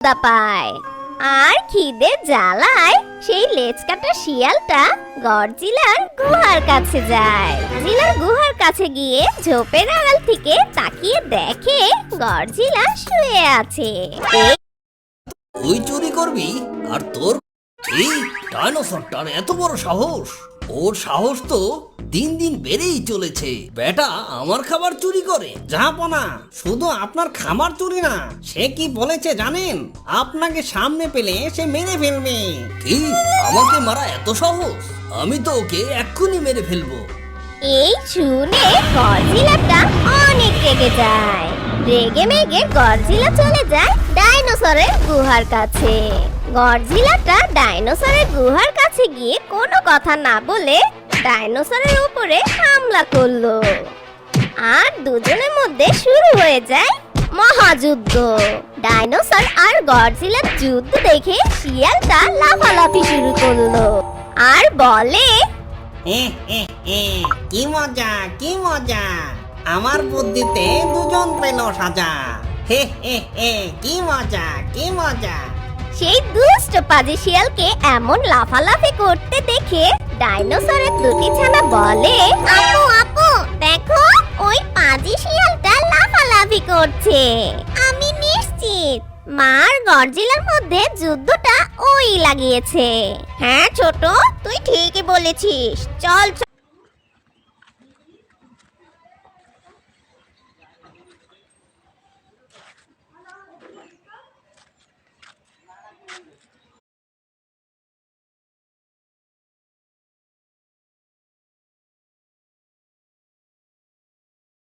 পায়। আর খিদে জ্বালায় সেই লেজ কাটা শিয়ালটা গডজিলার গুহার কাছে যায়। জিলার গুহার কাছে গিয়ে ঝোপের আড়াল থেকে তাকিয়ে দেখে গডজিলা শুয়ে আছে। তুই চুরি করবি আর তোর এই ডাইনোসরটার এত বড় সাহস! ওর সাহস তো দিন দিন বেড়েই চলেছে। বেটা আমার খাবার চুরি করে। জাহাপনা, শুধু আপনার খাবার চুরি না, সে কি বলেছে জানেন? আপনাকে সামনে পেলে সে মেরে ফেলবে। কি আমাকে মারা এত সহজ? আমি তো ওকে এক্ষুনি মেরে ফেলবো। এই শুনে গডজিলাটা অনেক রেগে যায়। রেগে মেগে গডজিলা চলে যায় ডাইনোসরের গুহার কাছে। গডজিলাটা ডাইনোসরের গুহার কাছে গিয়ে কোনো কথা না বলে ডাইনোসরের উপরে হামলা করলো। আর দুজনের মধ্যে শুরু হয়ে যায় মহাযুদ্ধ। ডাইনোসর আর গডজিলার যুদ্ধ দেখে শিয়ালটা লাফালাফি শুরু করলো আর বলে, কি মজা, কি মজা! আমার বুদ্ধিতে দুজন পেল সাজা। হে হে হে, কি মজা, কি মজা! সেই দুষ্ট পাজি শিয়ালকে এমন লাফালাফি করতে দেখে ডাইনোসরের দুটি ছানা বলে, আপু আপু দেখো, ওই পাজি শিয়ালটা লাফালাফি করছে। আমি নিশ্চিত মার গডজিলার মধ্যে যুদ্ধটা ওই লাগিয়েছে। হ্যাঁ ছোট, তুই ঠিকই বলেছিস। চল